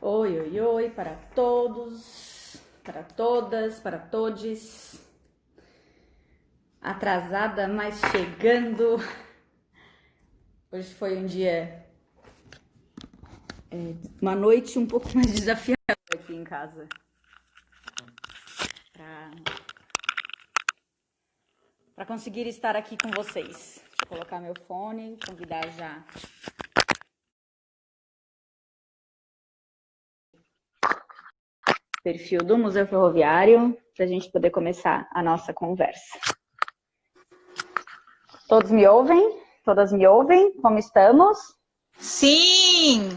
Oi, oi, oi para todos, para todas, para todes. Atrasada, mas chegando. Hoje foi um dia, uma noite um pouco mais desafiadora aqui em casa. Para conseguir estar aqui com vocês. Deixa eu colocar meu fone, convidar já perfil do Museu Ferroviário para a gente poder começar a nossa conversa. Todos me ouvem? Todas me ouvem? Como estamos? Sim!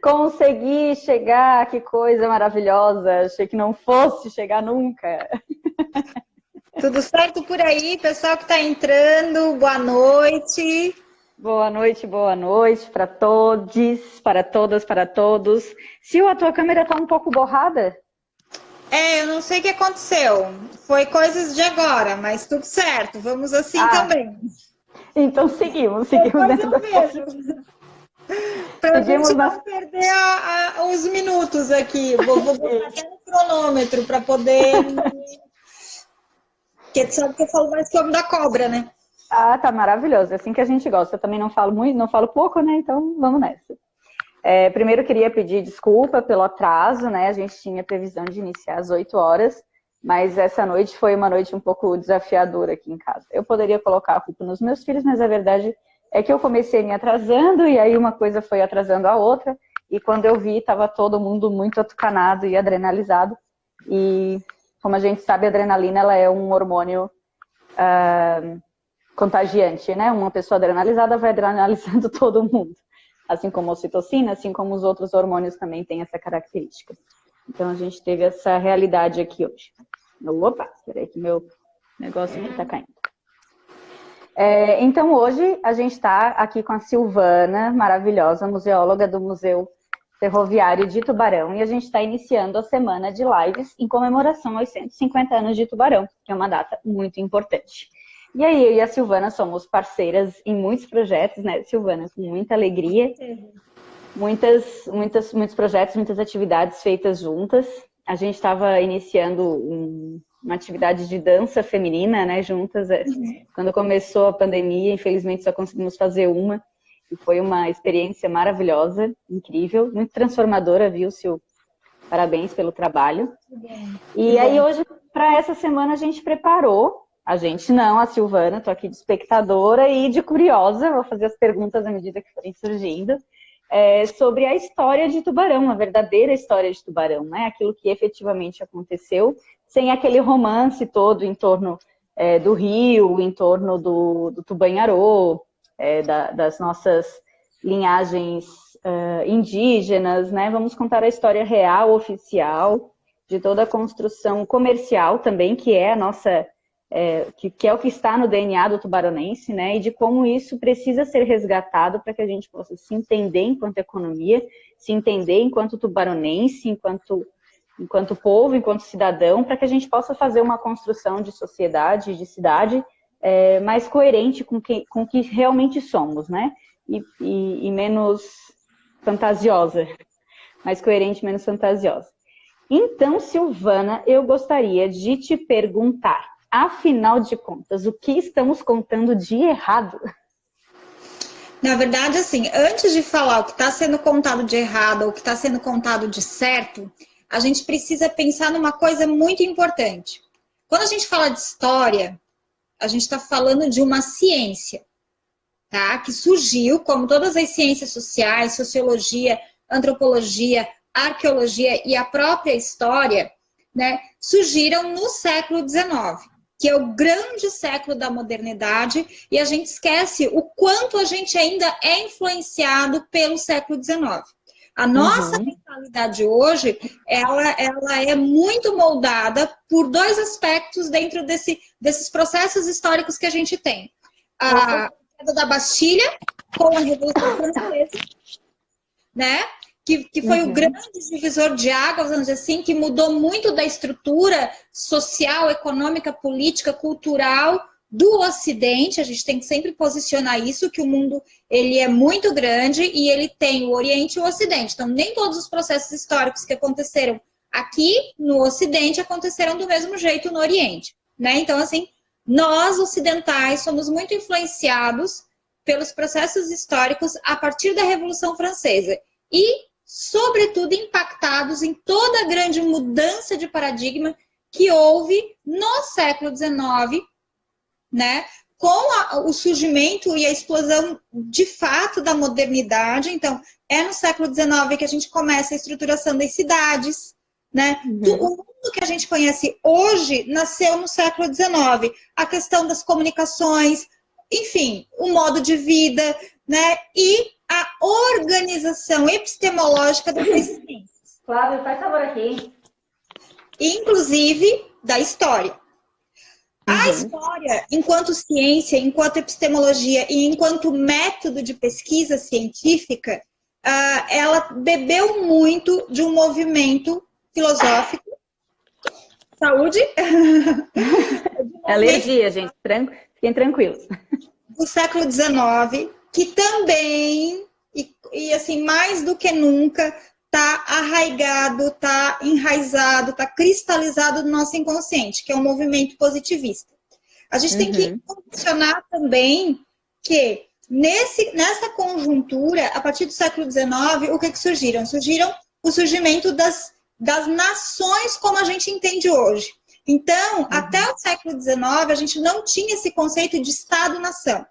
Consegui chegar, que coisa maravilhosa. Achei que não fosse chegar nunca. Tudo certo por aí, pessoal que está entrando, boa noite. Boa noite para todos, para todas, para todos. Sil, a tua câmera tá um pouco borrada? Eu não sei o que aconteceu. Foi coisas de agora, mas tudo certo. Vamos assim também. Então seguimos Depois dentro eu da vejo. Para a gente não perder os minutos aqui. Vou botar até no cronômetro para poder. Porque tu sabe que eu falo mais que o homem da cobra, né? Ah, tá maravilhoso. É assim que a gente gosta. Eu também não falo muito, não falo pouco, né? Então vamos nessa. Primeiro eu queria pedir desculpa pelo atraso, né? A gente tinha previsão de iniciar às 8 horas, mas essa noite foi uma noite um pouco desafiadora aqui em casa. Eu poderia colocar a culpa nos meus filhos, mas a verdade é que eu comecei me atrasando e aí uma coisa foi atrasando a outra. E quando eu vi, estava todo mundo muito atucanado e adrenalizado. E como a gente sabe, a adrenalina ela é um hormônio contagiante, né? Uma pessoa adrenalizada vai adrenalizando todo mundo. Assim como a ocitocina, assim como os outros hormônios também têm essa característica. Então a gente teve essa realidade aqui hoje. Opa, espera aí que meu negócio aqui tá caindo. Então hoje a gente está aqui com a Silvana, maravilhosa, museóloga do Museu Ferroviário de Tubarão, e a gente está iniciando a semana de lives em comemoração aos 150 anos de Tubarão, que é uma data muito importante. E aí, eu e a Silvana somos parceiras em muitos projetos, né, Silvana? Com muita alegria. Muitos projetos, muitas atividades feitas juntas. A gente estava iniciando uma atividade de dança feminina, né, juntas. Quando começou a pandemia, infelizmente só conseguimos fazer uma. E foi uma experiência maravilhosa, incrível, muito transformadora, viu, Sil? Parabéns pelo trabalho. E aí hoje, para essa semana, a gente preparou. A gente não, a Silvana, estou aqui de espectadora e de curiosa, vou fazer as perguntas à medida que forem surgindo, sobre a história de Tubarão, a verdadeira história de Tubarão, né? Aquilo que efetivamente aconteceu, sem aquele romance todo em torno do rio, em torno do Tubanharô, das nossas linhagens indígenas, né? Vamos contar a história real, oficial, de toda a construção comercial também, que é a nossa... que é o que está no DNA do tubaronense, né? E de como isso precisa ser resgatado para que a gente possa se entender enquanto economia, se entender enquanto tubaronense, enquanto povo, enquanto cidadão, para que a gente possa fazer uma construção de sociedade, de cidade, mais coerente com o que realmente somos, né? E menos fantasiosa. Mais coerente, menos fantasiosa. Então, Silvana, eu gostaria de te perguntar, afinal de contas, o que estamos contando de errado? Na verdade, assim, antes de falar o que está sendo contado de errado ou o que está sendo contado de certo, a gente precisa pensar numa coisa muito importante. Quando a gente fala de história, a gente está falando de uma ciência, tá? Que surgiu, como todas as ciências sociais, sociologia, antropologia, arqueologia e a própria história, né? Surgiram no século XIX, que é o grande século da modernidade, e a gente esquece o quanto a gente ainda é influenciado pelo século XIX. A nossa mentalidade hoje, ela é muito moldada por dois aspectos dentro desses processos históricos que a gente tem. A queda da Bastilha com a Revolução Francesa, né? Que foi o grande divisor de águas, vamos dizer assim, que mudou muito da estrutura social, econômica, política, cultural do Ocidente, a gente tem que sempre posicionar isso, que o mundo ele é muito grande e ele tem o Oriente e o Ocidente. Então, nem todos os processos históricos que aconteceram aqui no Ocidente aconteceram do mesmo jeito no Oriente, né? Então, assim, nós ocidentais somos muito influenciados pelos processos históricos a partir da Revolução Francesa e, sobretudo, impactados em toda a grande mudança de paradigma que houve no século XIX, né, com o surgimento e a explosão de fato da modernidade. Então, é no século XIX que a gente começa a estruturação das cidades, né? O mundo que a gente conhece hoje nasceu no século XIX. A questão das comunicações, enfim, o modo de vida, né? E a organização epistemológica das ciências. Flávio, faz favor aqui. Inclusive da história. A história, enquanto ciência, enquanto epistemologia e enquanto método de pesquisa científica, ela bebeu muito de um movimento filosófico. Saúde? É alergia, gente. Fiquem tranquilos. Do século XIX, que também, e assim, mais do que nunca, está arraigado, está enraizado, está cristalizado no nosso inconsciente, que é um movimento positivista. A gente tem que mencionar também que nessa conjuntura, a partir do século XIX, o que surgiram? Surgiram o surgimento das nações como a gente entende hoje. Então, até o século XIX, a gente não tinha esse conceito de Estado-nação.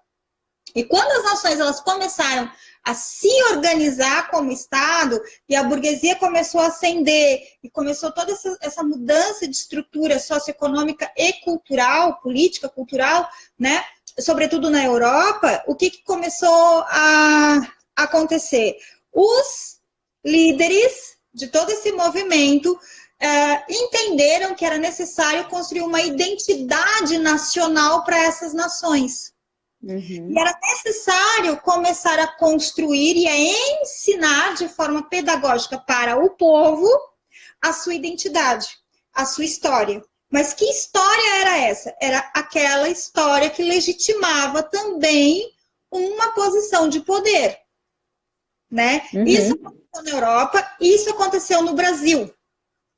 E quando as nações elas começaram a se organizar como Estado, e a burguesia começou a ascender, e começou toda essa mudança de estrutura socioeconômica e cultural, política, cultural, né? Sobretudo na Europa, o que começou a acontecer? Os líderes de todo esse movimento entenderam que era necessário construir uma identidade nacional para essas nações. E era necessário começar a construir e a ensinar de forma pedagógica para o povo a sua identidade, a sua história. Mas que história era essa? Era aquela história que legitimava também uma posição de poder, né? Isso aconteceu na Europa, isso aconteceu no Brasil.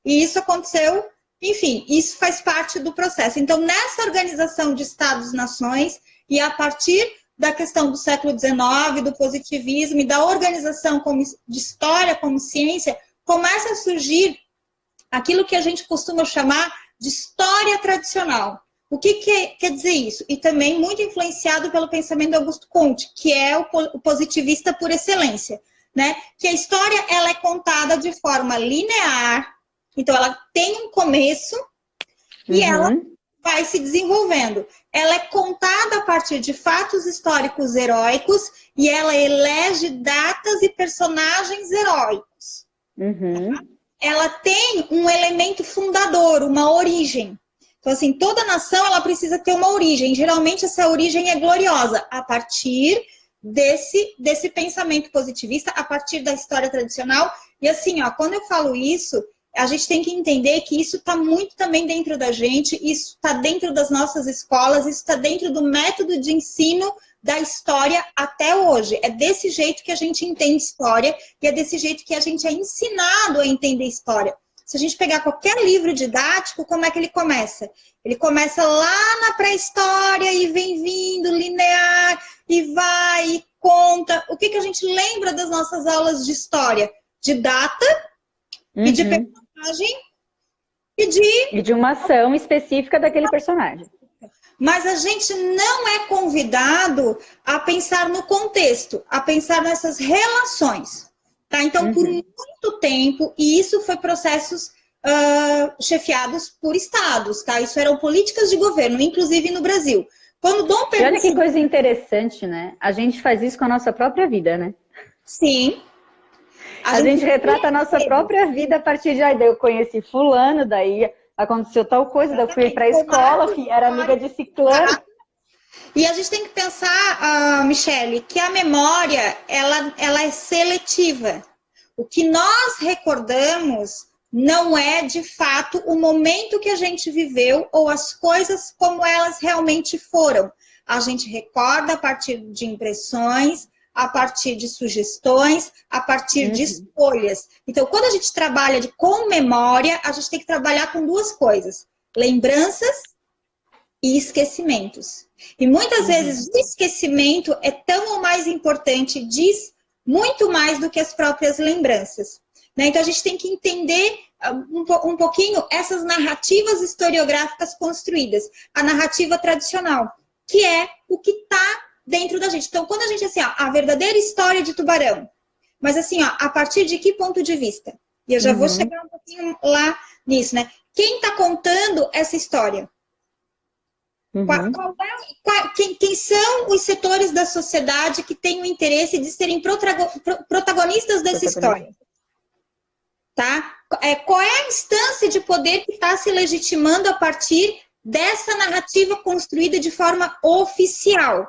E isso aconteceu, enfim, isso faz parte do processo. Então, nessa organização de Estados-nações, e a partir da questão do século XIX, do positivismo e da organização de história como ciência, começa a surgir aquilo que a gente costuma chamar de história tradicional. O que quer dizer isso? E também muito influenciado pelo pensamento de Augusto Comte, que é o positivista por excelência, né? Que a história ela é contada de forma linear, então ela tem um começo e ela vai se desenvolvendo. Ela é contada a partir de fatos históricos heróicos e ela elege datas e personagens heróicos. Ela tem um elemento fundador, uma origem. Então, assim, toda nação ela precisa ter uma origem. Geralmente, essa origem é gloriosa a partir desse pensamento positivista, a partir da história tradicional. E assim, ó, quando eu falo isso, a gente tem que entender que isso está muito também dentro da gente, isso está dentro das nossas escolas, isso está dentro do método de ensino da história até hoje. É desse jeito que a gente entende história e é desse jeito que a gente é ensinado a entender história. Se a gente pegar qualquer livro didático, como é que ele começa? Ele começa lá na pré-história e vem vindo linear e vai e conta. O que a gente lembra das nossas aulas de história? De data e de personagem e de uma ação específica daquele personagem. Mas a gente não é convidado a pensar no contexto, a pensar nessas relações. Tá? Então, por muito tempo, e isso foi processos chefiados por estados, tá? Isso eram políticas de governo, inclusive no Brasil. Quando Dom Pedro olha que coisa interessante, né? A gente faz isso com a nossa própria vida, né? Sim. A gente retrata a nossa própria vida a partir de aí. Eu conheci fulano, daí aconteceu tal coisa, daí eu fui para a escola, era amiga de ciclano. E a gente tem que pensar, Michele, que a memória, ela é seletiva. O que nós recordamos não é, de fato, o momento que a gente viveu ou as coisas como elas realmente foram. A gente recorda a partir de impressões, a partir de sugestões, a partir de escolhas. Então, quando a gente trabalha com memória, a gente tem que trabalhar com duas coisas: lembranças e esquecimentos. E muitas vezes o esquecimento é tão ou mais importante, diz muito mais do que as próprias lembranças. Né? Então, a gente tem que entender um pouquinho essas narrativas historiográficas construídas. A narrativa tradicional, que é o que está dentro da gente. Então, quando a gente, assim, ó, a verdadeira história de Tubarão, mas assim, ó, a partir de que ponto de vista? E eu já vou chegar um pouquinho lá nisso, né? Quem está contando essa história? Quem são os setores da sociedade que têm o interesse de serem protagonistas dessa história? Tá? Qual é a instância de poder que está se legitimando a partir dessa narrativa construída de forma oficial?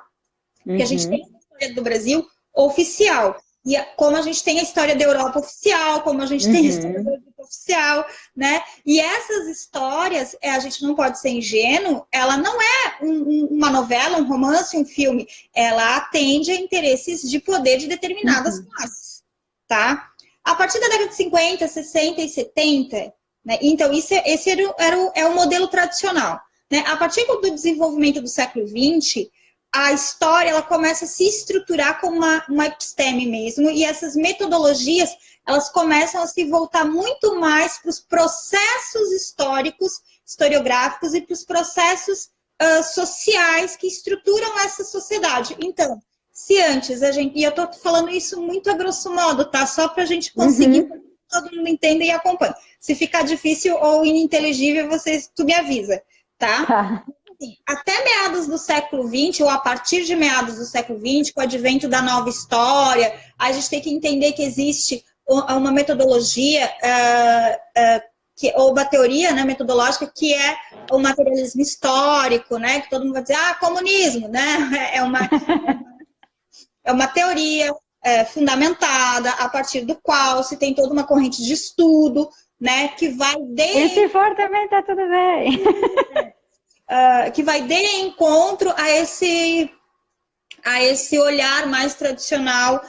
Porque a gente tem a história do Brasil oficial. E como a gente tem a história da Europa oficial, como a gente tem a história do Egito oficial, né? E essas histórias, a gente não pode ser ingênuo, ela não é uma novela, um romance, um filme. Ela atende a interesses de poder de determinadas classes, tá? A partir da década de 50, 60 e 70, né? Então esse era o modelo tradicional. Né? A partir do desenvolvimento do século XX, a história ela começa a se estruturar como uma episteme mesmo, e essas metodologias elas começam a se voltar muito mais para os processos históricos, historiográficos e para os processos sociais que estruturam essa sociedade. Então, se antes a gente... E eu estou falando isso muito a grosso modo, tá? Só para a gente conseguir que todo mundo entenda e acompanhe. Se ficar difícil ou ininteligível, tu me avisa, tá? Até meados do século XX, ou a partir de meados do século XX, com o advento da nova história, a gente tem que entender que existe uma metodologia, ou uma teoria, né, metodológica, que é o materialismo histórico, né, que todo mundo vai dizer, comunismo, né, é uma teoria fundamentada, a partir do qual se tem toda uma corrente de estudo, né, que vai E se for também tá tudo bem. Que vai de encontro a esse olhar mais tradicional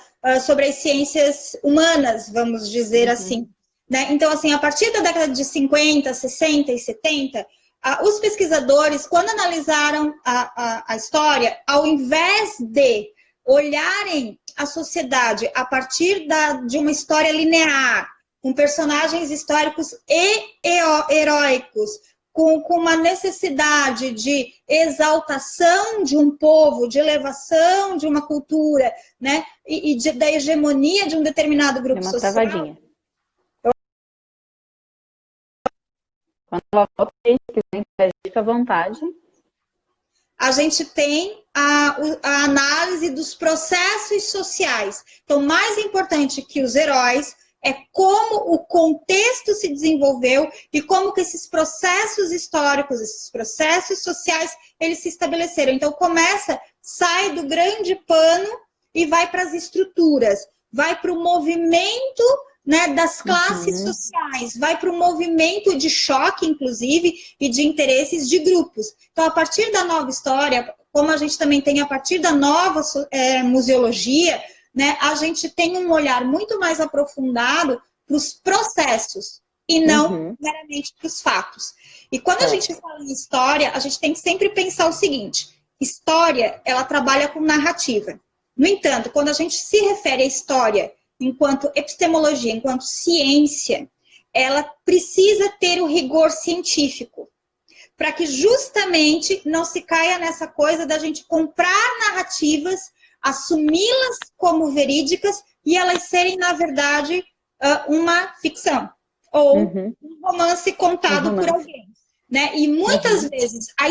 sobre as ciências humanas, vamos dizer assim. Né? Então, assim, a partir da década de 50, 60 e 70, os pesquisadores, quando analisaram a história, ao invés de olharem a sociedade a partir de uma história linear, com personagens históricos e heróicos, com uma necessidade de exaltação de um povo, de elevação de uma cultura, né? E da hegemonia de um determinado grupo social. Travadinha. Quando ela volta, fica à vontade. A gente tem a análise dos processos sociais. Então, mais importante que os heróis é como o contexto se desenvolveu e como que esses processos históricos, esses processos sociais, eles se estabeleceram. Então, sai do grande pano e vai para as estruturas, vai para o movimento, né, das classes sociais, vai para o movimento de choque, inclusive, e de interesses de grupos. Então, a partir da nova história, como a gente também tem a partir da nova museologia, né, a gente tem um olhar muito mais aprofundado para os processos e não meramente para os fatos. E quando a gente fala em história, a gente tem que sempre pensar o seguinte: história, ela trabalha com narrativa. No entanto, quando a gente se refere à história enquanto epistemologia, enquanto ciência, ela precisa ter o rigor científico, para que justamente não se caia nessa coisa da gente comprar narrativas, assumi-las como verídicas e elas serem, na verdade, uma ficção ou um romance contado por alguém. Né? E muitas vezes a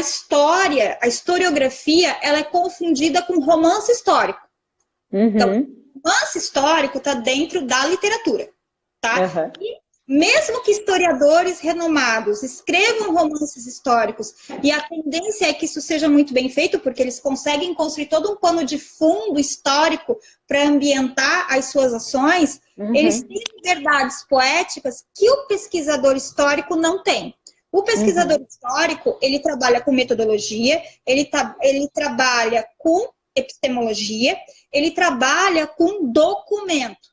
historiografia, ela é confundida com romance histórico. Então, romance histórico está dentro da literatura. Tá? E mesmo que historiadores renomados escrevam romances históricos, e a tendência é que isso seja muito bem feito, porque eles conseguem construir todo um pano de fundo histórico para ambientar as suas ações, Eles têm verdades poéticas que o pesquisador histórico não tem. O pesquisador histórico, ele trabalha com metodologia, ele trabalha com epistemologia, ele trabalha com documento,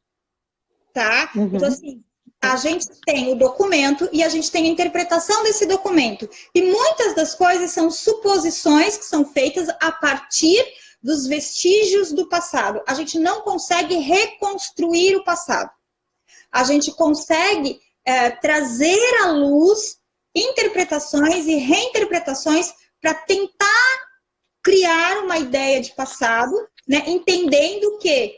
tá? Então, assim, a gente tem o documento e a gente tem a interpretação desse documento. E muitas das coisas são suposições que são feitas a partir dos vestígios do passado. A gente não consegue reconstruir o passado. A gente consegue trazer à luz interpretações e reinterpretações para tentar criar uma ideia de passado, né, entendendo que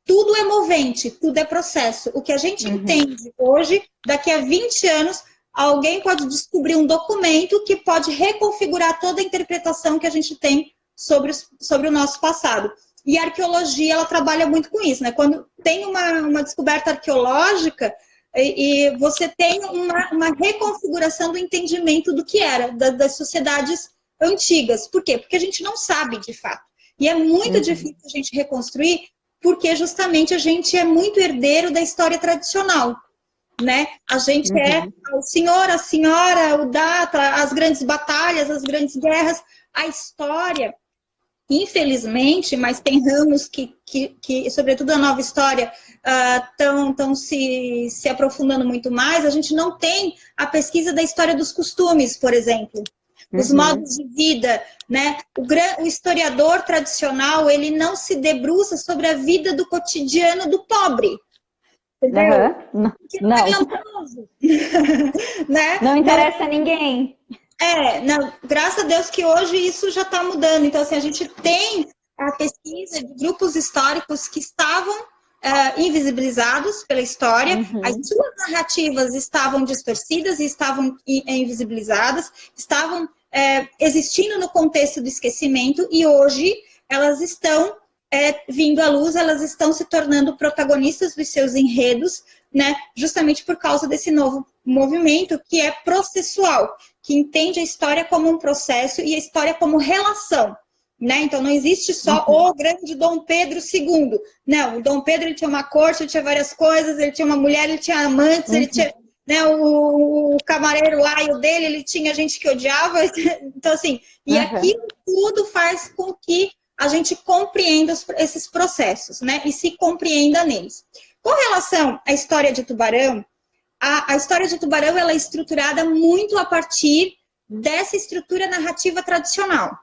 tudo é movente, tudo é processo. O que a gente entende hoje, daqui a 20 anos, alguém pode descobrir um documento que pode reconfigurar toda a interpretação que a gente tem sobre o nosso passado. E a arqueologia, ela trabalha muito com isso, né? Quando tem uma descoberta arqueológica, e você tem uma reconfiguração do entendimento do que era, das sociedades antigas. Por quê? Porque a gente não sabe, de fato. E é muito difícil a gente reconstruir, porque justamente a gente é muito herdeiro da história tradicional, né? A gente é o senhor, a senhora, o data, as grandes batalhas, as grandes guerras, a história, infelizmente, mas tem ramos que sobretudo a nova história, estão se aprofundando muito mais. A gente não tem a pesquisa da história dos costumes, por exemplo. Os modos de vida, né? O historiador tradicional, ele não se debruça sobre a vida do cotidiano do pobre. Entendeu? Não. Né? Não interessa a ninguém. Não, graças a Deus que hoje isso já está mudando. Então, assim, a gente tem a pesquisa de grupos históricos que estavam invisibilizados pela história, as suas narrativas estavam distorcidas e estavam invisibilizadas, estavam existindo no contexto do esquecimento, e hoje elas estão vindo à luz, elas estão se tornando protagonistas dos seus enredos, né, justamente por causa desse novo movimento que é processual, que entende a história como um processo e a história como relação. Né? Então, não existe só o grande Dom Pedro II. Não, o Dom Pedro, ele tinha uma corte, ele tinha várias coisas, ele tinha uma mulher, ele tinha amantes, ele tinha, né, o camareiro lá e o dele, ele tinha gente que odiava. Então, assim, e aquilo tudo faz com que a gente compreenda esses processos, né? E se compreenda neles. Com relação à história de Tubarão, a história de Tubarão, ela é estruturada muito a partir dessa estrutura narrativa tradicional.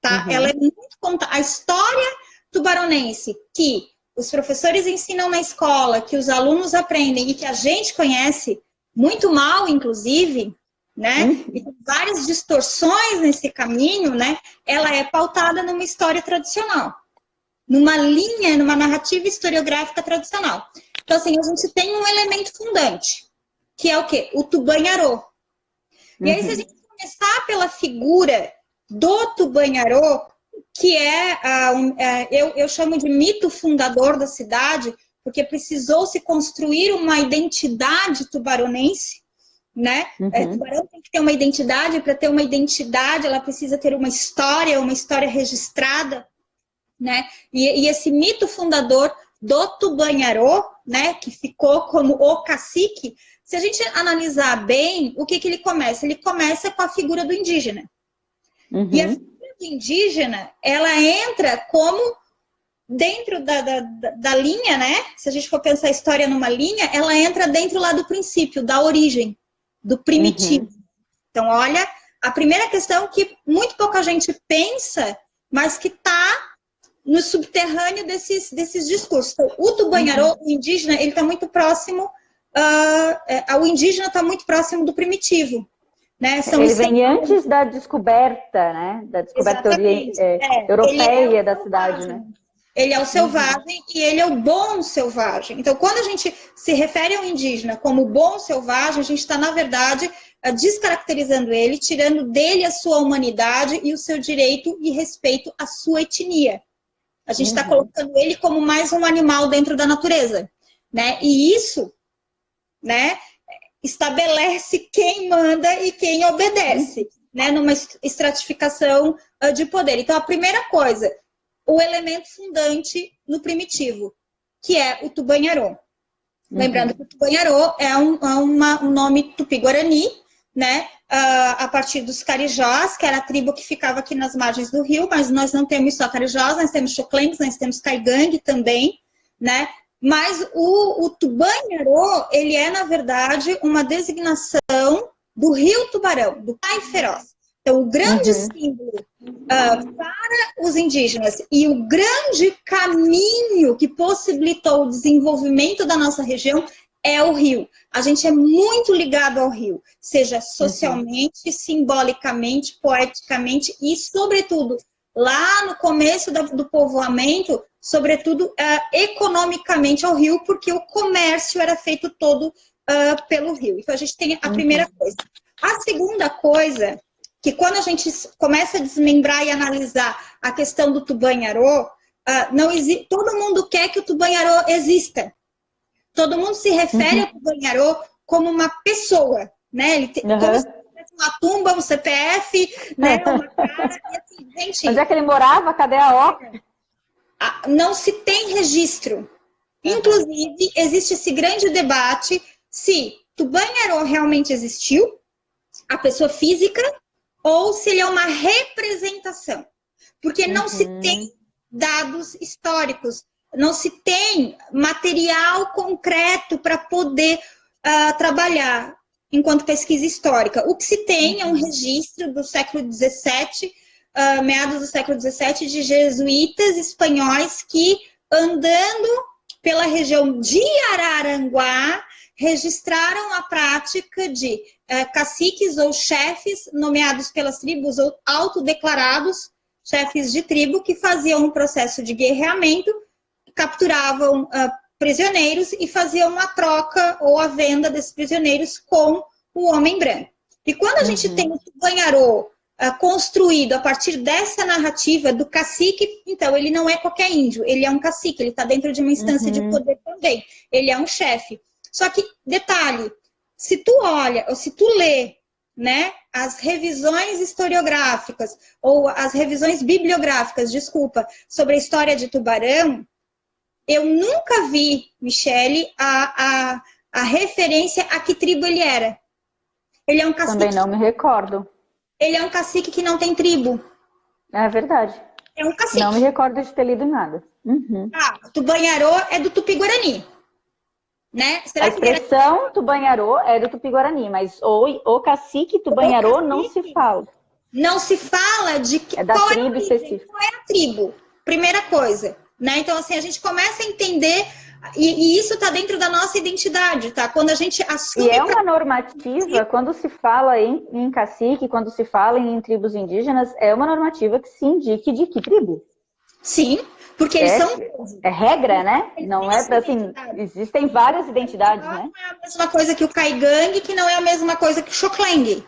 Tá? Ela é muito a história tubaronense que os professores ensinam na escola, que os alunos aprendem e que a gente conhece muito mal, inclusive, né? E com várias distorções nesse caminho, né? Ela é pautada numa história tradicional, numa linha, numa narrativa historiográfica tradicional. Então, assim, a gente tem um elemento fundante, que é o quê? O Tubanharô. E aí, se a gente começar pela figura do Tubanharô, que eu chamo de mito fundador da cidade, porque precisou se construir uma identidade tubaronense, né? Tubarão tem que ter uma identidade, para ter uma identidade ela precisa ter uma história registrada, né? E esse mito fundador do Tubanharô, né, que ficou como o cacique, se a gente analisar bem, o que ele começa? Ele começa com a figura do indígena. E a figura do indígena, ela entra como dentro da linha, né? Se a gente for pensar a história numa linha, ela entra dentro lá do princípio, da origem, do primitivo. Então, olha, a primeira questão que muito pouca gente pensa, mas que está no subterrâneo desses discursos. Então, o Tubanharô, o indígena, ele está muito próximo, o indígena está muito próximo do primitivo. Né? Ele vem antes da descoberta, né? Da descoberta europeia da cidade, né? Ele é o selvagem e ele é o bom selvagem. Então, quando a gente se refere ao indígena como bom selvagem, a gente está, na verdade, descaracterizando ele, tirando dele a sua humanidade e o seu direito e respeito à sua etnia. A gente está colocando ele como mais um animal dentro da natureza, né? E isso, né, estabelece quem manda e quem obedece, né, numa estratificação de poder. Então, a primeira coisa, o elemento fundante no primitivo, que é o Tubanharô. Lembrando que o Tubanharô é um nome tupi-guarani, né? A partir dos carijós, que era a tribo que ficava aqui nas margens do rio, mas nós não temos só carijós, nós temos xoclengues, nós temos caigangue também, né? Mas o Tubanharô, ele é, na verdade, uma designação do rio Tubarão, do Pai Feroz. Então, o grande símbolo para os indígenas e o grande caminho que possibilitou o desenvolvimento da nossa região é o rio. A gente é muito ligado ao rio, seja socialmente, simbolicamente, poeticamente e, sobretudo, lá no começo do povoamento, sobretudo economicamente ao rio, porque o comércio era feito todo pelo rio. Então, a gente tem a primeira coisa. A segunda coisa, que quando a gente começa a desmembrar e analisar a questão do Tubanharô, todo mundo quer que o Tubanharô exista. Todo mundo se refere ao Tubanharô como uma pessoa, né? Ele tem uma tumba, um CPF, né? Uma cara. E assim, gente, onde é que ele morava? Cadê a obra? Não se tem registro. Inclusive, existe esse grande debate se Tubanharô realmente existiu, a pessoa física, ou se ele é uma representação. Porque não se tem dados históricos, não se tem material concreto para poder trabalhar enquanto pesquisa histórica. O que se tem é um registro do século XVII, meados do século XVII, de jesuítas espanhóis que, andando pela região de Araranguá, registraram a prática de caciques ou chefes nomeados pelas tribos ou autodeclarados chefes de tribo que faziam um processo de guerreamento, capturavam prisioneiros e faziam a troca ou a venda desses prisioneiros com o homem branco. E quando a gente tem o Tubanharô construído a partir dessa narrativa do cacique, então ele não é qualquer índio, ele é um cacique, ele está dentro de uma instância de poder também, ele é um chefe. Só que, detalhe, se tu olha, ou se tu lê, né, as revisões historiográficas, ou as revisões bibliográficas, desculpa, sobre a história de Tubarão, eu nunca vi, Michele, a referência a que tribo ele era. Ele é um cacique. Também não me recordo. Ele é um cacique que não tem tribo. É verdade. É um cacique. Não me recordo de ter lido nada. O Tubanharô é do Tupi-Guarani. Né? A expressão Tubanharô é do Tupi-Guarani, mas o cacique Tubanharô não se fala. Não se fala de da tribo específica. Qual é a tribo? Primeira coisa. Né? Então, assim, a gente começa a entender, e isso está dentro da nossa identidade, tá? Quando a gente assume... E é uma normativa, quando se fala em cacique, quando se fala em tribos indígenas, é uma normativa que se indique de que tribo. Sim, porque eles são... É regra, né? Não é assim, existem várias identidades, né? Não é a mesma coisa que o caigangue, que não é a mesma coisa que o xoclengue.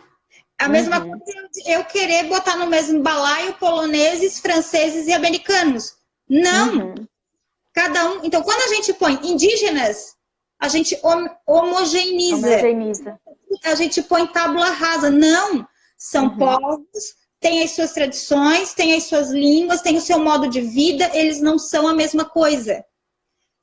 A mesma coisa eu querer botar no mesmo balaio poloneses, franceses e americanos. Não. Cada um... Então, quando a gente põe indígenas, a gente homogeneiza. A gente põe tábula rasa. Não. São povos, têm as suas tradições, têm as suas línguas, têm o seu modo de vida, eles não são a mesma coisa.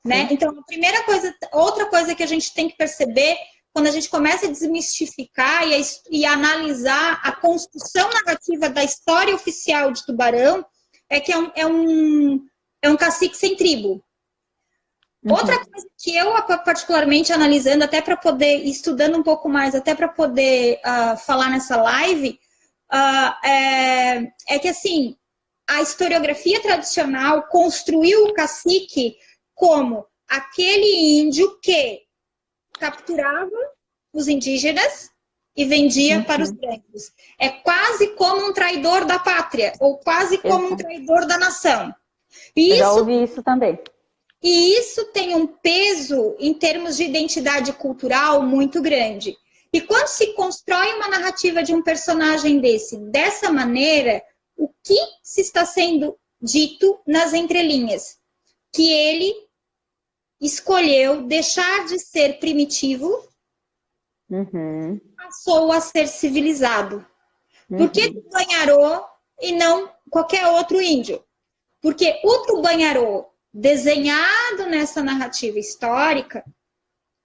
Né? Então, a primeira coisa, outra coisa que a gente tem que perceber, quando a gente começa a desmistificar e analisar a construção narrativa da história oficial de Tubarão, é que é um cacique sem tribo. Outra coisa que eu, particularmente analisando, até para poder, estudando um pouco mais, até para poder falar nessa live, é que, assim, a historiografia tradicional construiu o cacique como aquele índio que capturava os indígenas e vendia para os brancos. É quase como um traidor da pátria, ou quase como um traidor da nação. Eu já ouvi isso também. E isso tem um peso em termos de identidade cultural muito grande. E quando se constrói uma narrativa de um personagem dessa maneira, o que se está sendo dito nas entrelinhas? Que ele escolheu deixar de ser primitivo, passou a ser civilizado. Por que Tubanharô e não qualquer outro índio? Porque o Tubanharô, desenhado nessa narrativa histórica,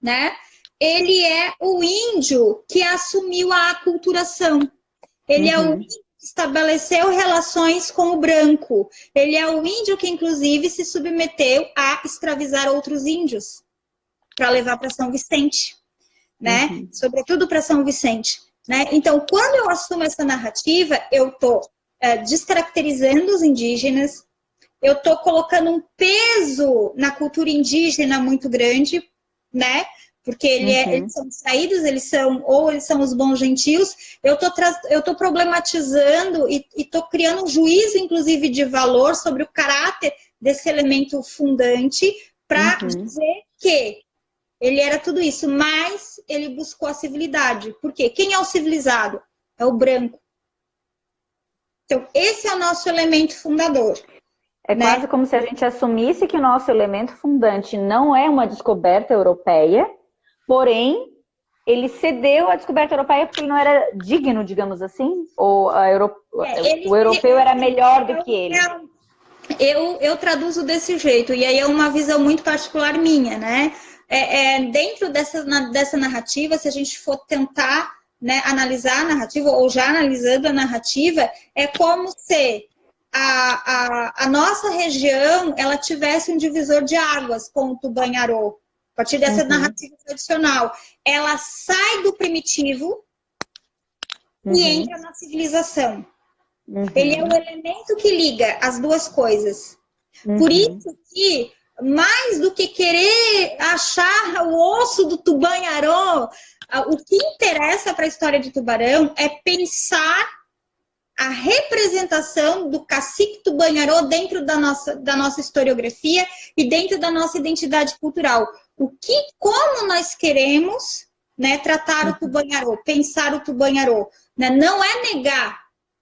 né? Ele é o índio que assumiu a aculturação. Ele é o índio que estabeleceu relações com o branco. Ele é o índio que, inclusive, se submeteu a escravizar outros índios para levar para São Vicente, né? Sobretudo para São Vicente, né? Então, quando eu assumo essa narrativa, eu estou descaracterizando os indígenas, eu estou colocando um peso na cultura indígena muito grande, né? Porque eles são saídos, eles são os bons gentios. Eu tô problematizando e estou criando um juízo, inclusive, de valor sobre o caráter desse elemento fundante para dizer que ele era tudo isso, mas ele buscou a civilidade. Por quê? Quem é o civilizado? É o branco. Então, esse é o nosso elemento fundador. É, né? Quase como se a gente assumisse que o nosso elemento fundante não é uma descoberta europeia, porém, ele cedeu à descoberta europeia porque ele não era digno, digamos assim? Ou o europeu era melhor do que ele? Eu traduzo desse jeito, e aí é uma visão muito particular minha, né? Dentro dessa narrativa, se a gente for tentar, né, analisar a narrativa, ou já analisando a narrativa, é como se a nossa região ela tivesse um divisor de águas com o Tubanharô. A partir dessa narrativa tradicional, ela sai do primitivo e entra na civilização. Ele é o elemento que liga as duas coisas. Por isso que, mais do que querer achar o osso do Tubanharô, o que interessa para a história de Tubarão é pensar a representação do cacique Tubanharô dentro da nossa historiografia e dentro da nossa identidade cultural. Como nós queremos, né, tratar o Tubanharô, pensar o Tubanharô, né? Não é negar,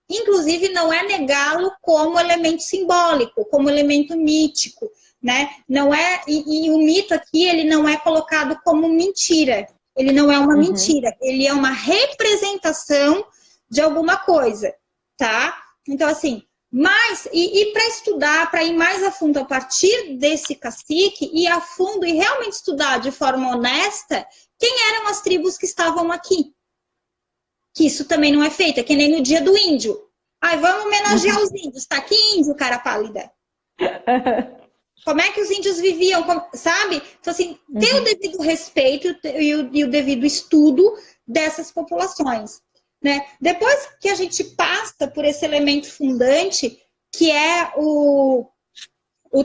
inclusive não é negá-lo como elemento simbólico, como elemento mítico, né? Não é, e o mito aqui ele não é colocado como mentira, ele não é uma mentira, ele é uma representação de alguma coisa, tá? Então assim, mas, para estudar, para ir mais a fundo a partir desse cacique, ir a fundo e realmente estudar de forma honesta quem eram as tribos que estavam aqui. Que isso também não é feito, é que nem no dia do índio. Ai, vamos homenagear os índios, tá aqui índio, cara pálida. Como é que os índios viviam, sabe? Então assim, ter o devido respeito e o devido estudo dessas populações. Né? Depois que a gente passa por esse elemento fundante, que é o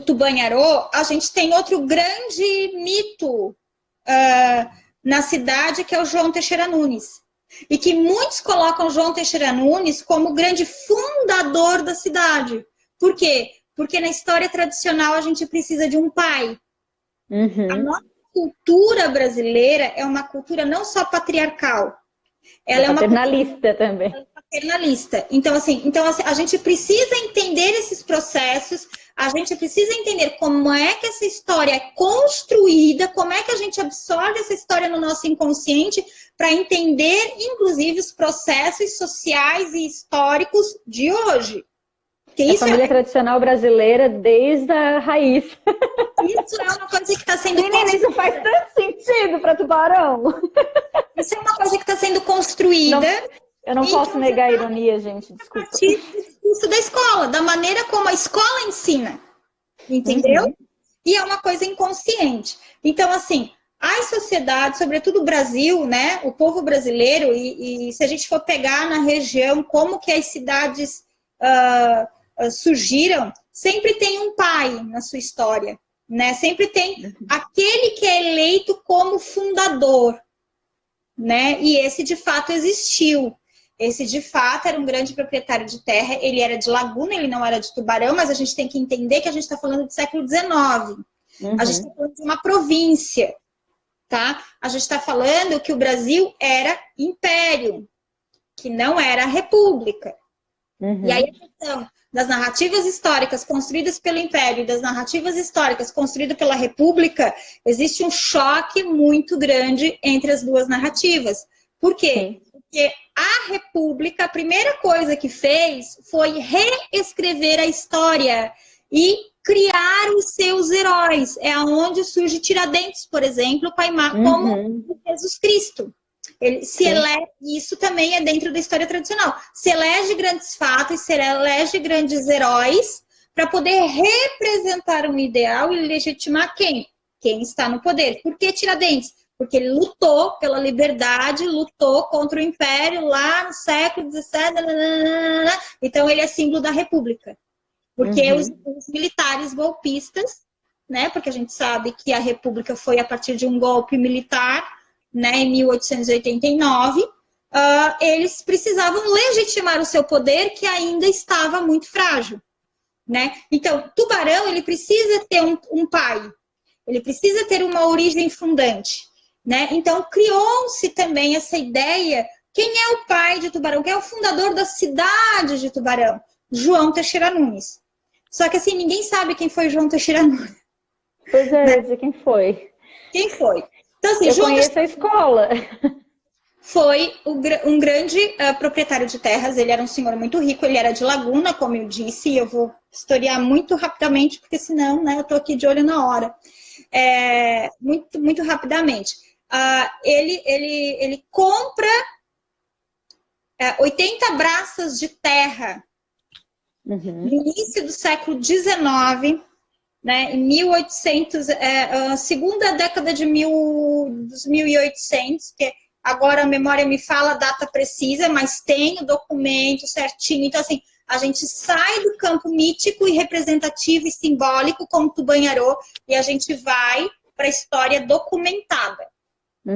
Tubanharô, a gente tem outro grande mito na cidade, que é o João Teixeira Nunes. E que muitos colocam João Teixeira Nunes como o grande fundador da cidade. Por quê? Porque na história tradicional a gente precisa de um pai. A nossa cultura brasileira é uma cultura não só patriarcal, ela é uma paternalista também. Paternalista. Então, assim, a gente precisa entender esses processos, a gente precisa entender como é que essa história é construída, como é que a gente absorve essa história no nosso inconsciente para entender, inclusive, os processos sociais e históricos de hoje. A família tradicional brasileira desde a raiz. Isso é uma coisa que está sendo... Menina, isso faz tanto sentido para Tubarão. Isso é uma coisa que está sendo construída. Eu não posso negar a ironia, gente. Desculpa. A partir do discurso da escola, da maneira como a escola ensina. Entendeu? E é uma coisa inconsciente. Então, assim, as sociedades, sobretudo o Brasil, né? O povo brasileiro, e se a gente for pegar na região como que as cidades surgiram, sempre tem um pai na sua história, né? Sempre tem aquele que é eleito como fundador, né? E esse de fato existiu. Esse de fato era um grande proprietário de terra, ele era de Laguna, ele não era de Tubarão, mas a gente tem que entender que a gente está falando do século XIX. A gente está falando de uma província, tá? A gente está falando que o Brasil era império, que não era república. E aí a questão das narrativas históricas construídas pelo Império e das narrativas históricas construídas pela República, existe um choque muito grande entre as duas narrativas. Por quê? Porque a República, a primeira coisa que fez foi reescrever a história e criar os seus os heróis. É onde surge Tiradentes, por exemplo, como Jesus Cristo. Ele se elege, isso também é dentro da história tradicional. Se elege grandes fatos, se elege grandes heróis para poder representar um ideal e legitimar quem? Quem está no poder. Por que Tiradentes? Porque ele lutou pela liberdade, lutou contra o Império lá no século XVII. Então, ele é símbolo da República. Porque os militares golpistas, né? Porque a gente sabe que a República foi a partir de um golpe militar, né, em 1889, eles precisavam legitimar o seu poder, que ainda estava muito frágil. Né? Então, Tubarão, ele precisa ter um pai. Ele precisa ter uma origem fundante. Né? Então, criou-se também essa ideia, quem é o pai de Tubarão? Quem é o fundador da cidade de Tubarão? João Teixeira Nunes. Só que assim, ninguém sabe quem foi João Teixeira Nunes. Pois é, né? Dizer quem foi. Quem foi? Então, assim, eu João conheço a escola. Foi um grande proprietário de terras, ele era um senhor muito rico, ele era de Laguna, como eu disse, e eu vou historiar muito rapidamente, porque senão, né, eu tô aqui de olho na hora. Muito rapidamente. Ele compra 80 braças de terra no início do século XIX, né, em 1800, segunda década dos 1800, que agora a memória me fala a data precisa, mas tem o documento certinho. Então, assim, a gente sai do campo mítico e representativo e simbólico, como Tubanharô, e a gente vai para a história documentada,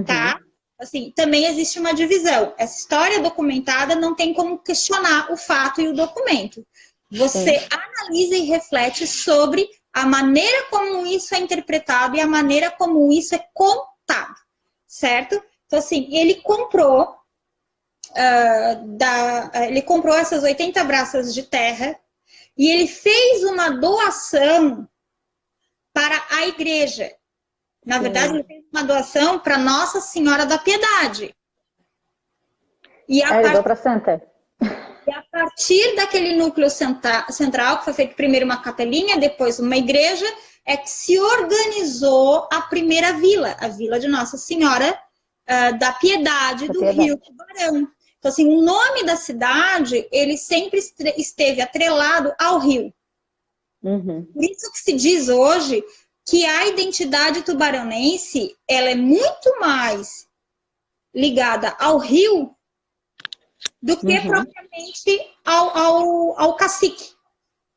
tá? Assim, também existe uma divisão. Essa história documentada não tem como questionar o fato e o documento. Você analisa e reflete sobre a maneira como isso é interpretado e a maneira como isso é contado, certo? Então, assim, ele comprou essas 80 braças de terra e ele fez uma doação para a igreja. Na verdade, ele fez uma doação para Nossa Senhora da Piedade. E a partir daquele núcleo central, que foi feito primeiro uma capelinha, depois uma igreja, é que se organizou a primeira vila, a Vila de Nossa Senhora da Piedade do Rio Tubarão. Então, assim, o nome da cidade, ele sempre esteve atrelado ao rio. Por isso que se diz hoje que a identidade tubaronense, ela é muito mais ligada ao rio do que propriamente ao cacique,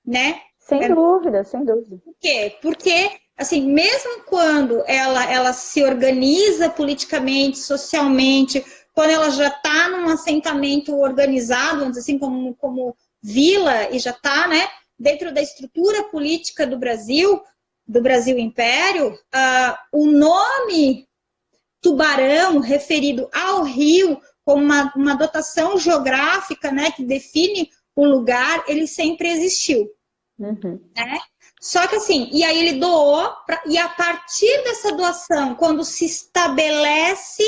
né? Sem dúvida, sem dúvida. Por quê? Porque, assim, mesmo quando ela se organiza politicamente, socialmente, quando ela já está num assentamento organizado, vamos dizer assim, como vila, e já está, né, dentro da estrutura política do Brasil Império, o nome Tubarão, referido ao rio, como uma dotação geográfica, né, que define o lugar, ele sempre existiu. Né? Só que assim, e aí ele doou, e a partir dessa doação, quando se estabelece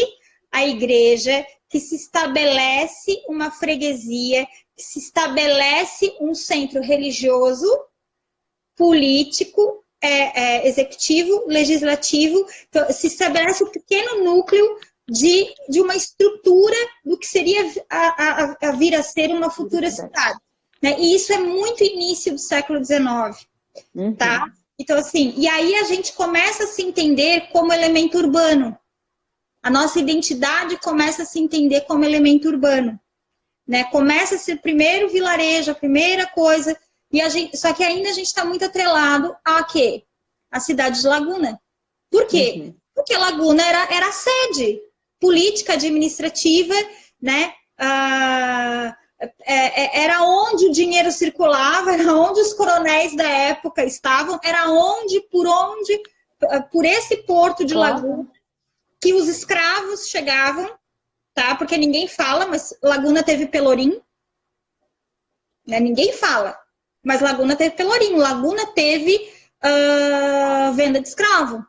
a igreja, que se estabelece uma freguesia, que se estabelece um centro religioso, político, executivo, legislativo, então, se estabelece um pequeno núcleo de uma estrutura do que seria a vir a ser uma futura cidade. Né? E isso é muito início do século XIX. Tá? Então, assim, e aí a gente começa a se entender como elemento urbano. A nossa identidade começa a se entender como elemento urbano. Né? Começa a ser o primeiro vilarejo, a primeira coisa, só que ainda a gente está muito atrelado a quê? A cidade de Laguna. Por quê? Porque Laguna era a sede política, administrativa, né? Era onde o dinheiro circulava, era onde os coronéis da época estavam, era por esse porto de Laguna, que os escravos chegavam, tá? Porque ninguém fala, mas Laguna teve Pelourinho, né? Ninguém fala, mas Laguna teve Pelourinho, Laguna teve venda de escravo.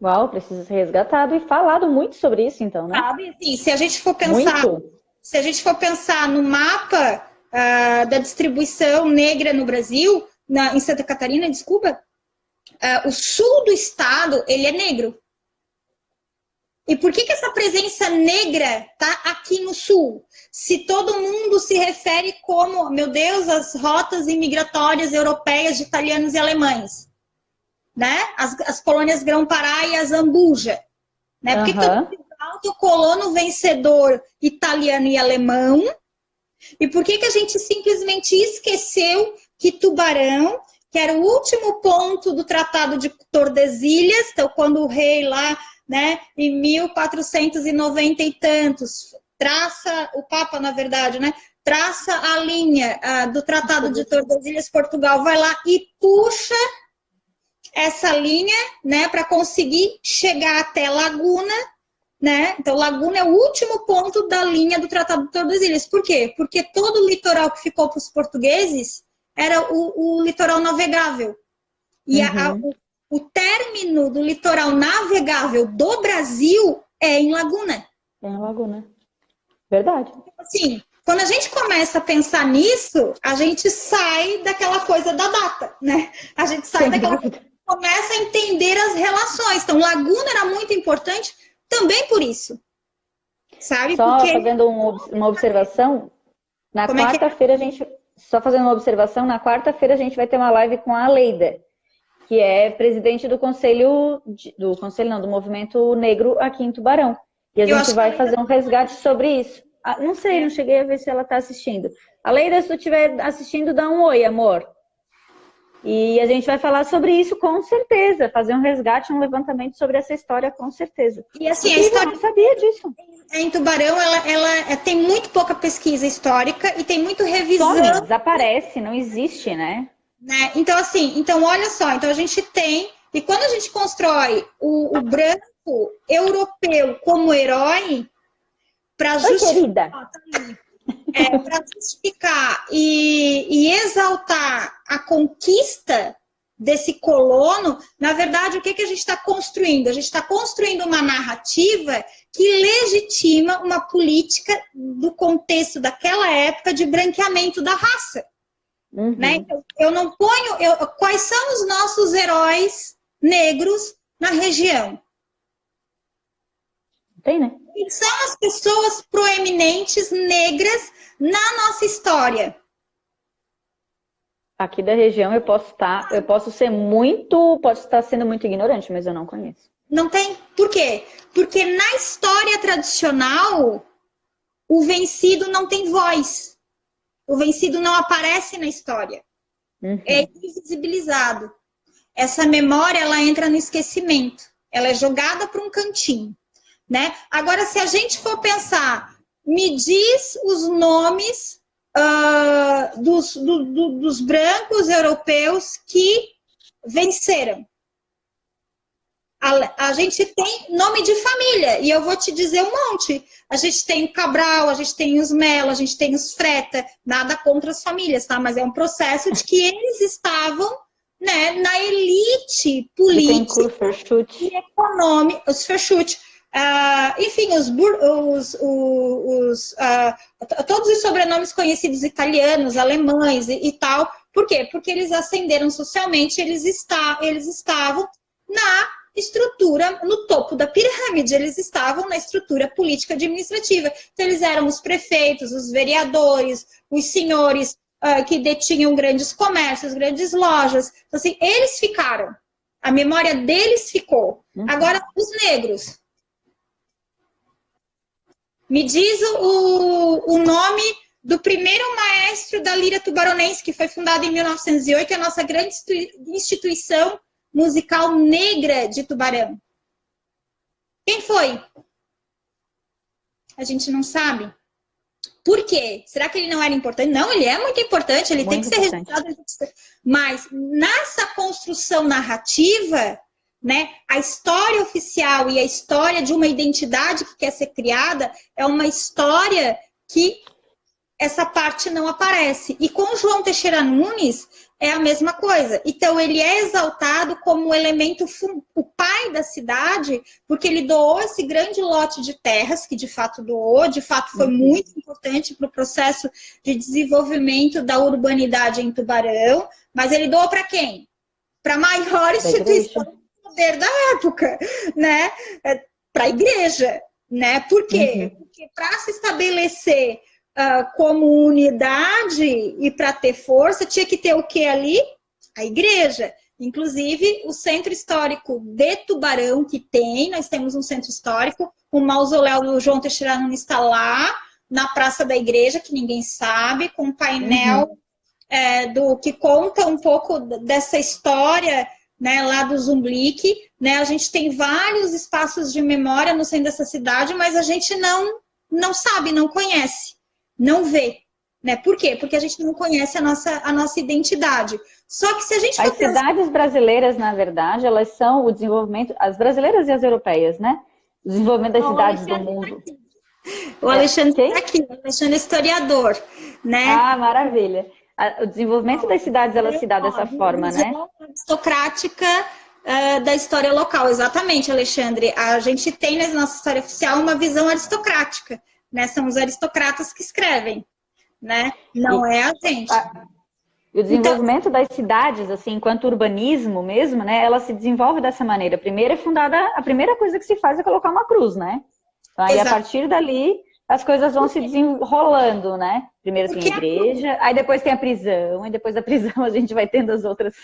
Uau, precisa ser resgatado e falado muito sobre isso, então, né? Sabe, assim, se a gente for pensar no mapa da distribuição negra no Brasil, em Santa Catarina, desculpa, o sul do estado, ele é negro. E por que essa presença negra tá aqui no sul? Se todo mundo se refere como, meu Deus, as rotas imigratórias europeias de italianos e alemães, né? As colônias Grão-Pará e a Zambuja, né? Por que todo o colono vencedor italiano e alemão? E por que a gente simplesmente esqueceu que Tubarão, que era o último ponto do Tratado de Tordesilhas, então quando o rei lá, né, em 1490 e tantos, traça, o Papa, na verdade, né, traça a linha do Tratado de Tordesilhas, Portugal vai lá e puxa essa linha, né, para conseguir chegar até Laguna, né? Então, Laguna é o último ponto da linha do Tratado de Tordesilhas. Por quê? Porque todo o litoral que ficou para os portugueses era o litoral navegável. E o término do litoral navegável do Brasil é em Laguna. É em Laguna. Verdade. Assim, quando a gente começa a pensar nisso, a gente sai daquela coisa da data, né? A gente sai daquela coisa, começa a entender as relações. Então, Laguna era muito importante também por isso. Sabe? Só porque... fazendo uma observação, na quarta-feira a gente... Só fazendo uma observação, na quarta-feira a gente vai ter uma live com a Leida, que é presidente do do Movimento Negro aqui em Tubarão. E a gente vai fazer um resgate sobre isso. Não sei, não cheguei a ver se ela está assistindo. A Leida, se tu estiver assistindo, dá um oi, amor. E a gente vai falar sobre isso com certeza, fazer um resgate, um levantamento sobre essa história com certeza. E assim, a história... Eu não sabia disso. Em Tubarão, ela tem muito pouca pesquisa histórica e tem muito revisão. Some, desaparece, não existe, né? Então, assim, olha só, então a gente tem, e quando a gente constrói o branco europeu como herói, para justificar, para justificar e exaltar a conquista desse colono, na verdade, o que a gente está construindo? A gente está construindo uma narrativa que legitima uma política do contexto daquela época de branqueamento da raça. Né? Então, eu não ponho... quais são os nossos heróis negros na região? Tem, né? Quem são as pessoas proeminentes negras na nossa história? Aqui da região eu posso estar sendo muito ignorante, mas eu não conheço. Não tem? Por quê? Porque na história tradicional, o vencido não tem voz. O vencido não aparece na história. É invisibilizado. Essa memória, ela entra no esquecimento. Ela é jogada para um cantinho, né? Agora, se a gente for pensar, me diz os nomes dos brancos europeus que venceram. A gente tem nome de família, e eu vou te dizer um monte. A gente tem o Cabral, a gente tem os Mello, a gente tem os Freta, nada contra as famílias, tá? Mas é um processo de que eles estavam, né, na elite política e econômica, os Verschutt. Enfim, todos os sobrenomes conhecidos italianos, alemães e tal. Por quê? Porque eles ascenderam socialmente, eles estavam na estrutura, no topo da pirâmide, eles estavam na estrutura política administrativa. Então, eles eram os prefeitos, os vereadores, os senhores que detinham grandes comércios, grandes lojas. Então, assim, eles ficaram. A memória deles ficou. Agora, os negros. Me diz o nome do primeiro maestro da lira tubaronense, que foi fundado em 1908, a nossa grande instituição musical negra de Tubarão. Quem foi? A gente não sabe. Por quê? Será que ele não era importante? Não, ele é muito importante, ele tem que ser registrado. Mas nessa construção narrativa, né, a história oficial e a história de uma identidade que quer ser criada é uma história que essa parte não aparece. E com o João Teixeira Nunes é a mesma coisa. Então, ele é exaltado como o elemento, o pai da cidade, porque ele doou esse grande lote de terras, que de fato doou, de fato foi muito importante para o processo de desenvolvimento da urbanidade em Tubarão, mas ele doou para quem? para a maior instituição de poder da época, né? Para a igreja, né? Por quê? Porque para se estabelecer como unidade e para ter força, tinha que ter o que ali? A igreja. Inclusive, o centro histórico de Tubarão, que nós temos um centro histórico, o mausoléu do João Teixeira Nunes está lá, na Praça da Igreja, que ninguém sabe, com um painel que conta um pouco dessa história, né, lá do Zumblick, né? A gente tem vários espaços de memória no centro dessa cidade, mas a gente não sabe, não conhece, não vê. Né? Por quê? Porque a gente não conhece a nossa identidade. Só que se a gente for As cidades brasileiras, na verdade, elas são o desenvolvimento, as brasileiras e as europeias, né? O desenvolvimento das cidades do mundo. O Alexandre está aqui, o Alexandre é historiador, né? Ah, maravilha. O desenvolvimento das cidades, ela se dá dessa forma, né? Aristocrática da história local, exatamente, Alexandre. A gente tem na nossa história oficial uma visão aristocrática, né? São os aristocratas que escrevem, né? Não é a gente. E o desenvolvimento das cidades, assim, enquanto urbanismo mesmo, né? Ela se desenvolve dessa maneira. Primeiro é fundada, a primeira coisa que se faz é colocar uma cruz, né? Então, aí, a partir dali, as coisas vão se desenrolando, né? Primeiro tem a igreja, aí depois tem a prisão, e depois da prisão a gente vai tendo as outras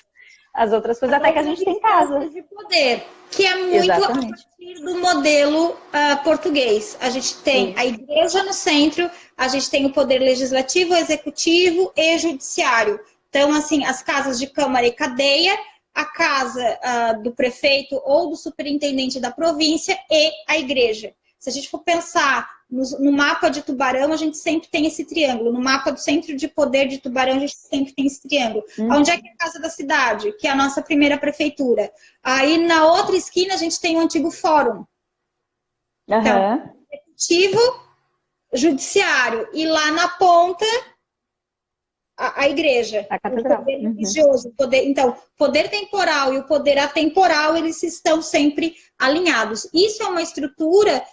coisas, até que a gente tem casa. De poder, que é muito a partir do modelo português. A gente tem a igreja no centro, a gente tem o poder legislativo, executivo e judiciário. Então, assim, as casas de câmara e cadeia, a casa do prefeito ou do superintendente da província e a igreja. Se a gente for pensar no mapa de Tubarão, a gente sempre tem esse triângulo. No mapa do centro de poder de Tubarão, a gente sempre tem esse triângulo. Onde é que é a Casa da Cidade? Que é a nossa primeira prefeitura. Aí, na outra esquina, a gente tem o antigo fórum. Então, executivo, judiciário. E lá na ponta, a igreja. A catedral. O poder religioso. Então, poder temporal e o poder atemporal, eles estão sempre alinhados. Isso é uma estrutura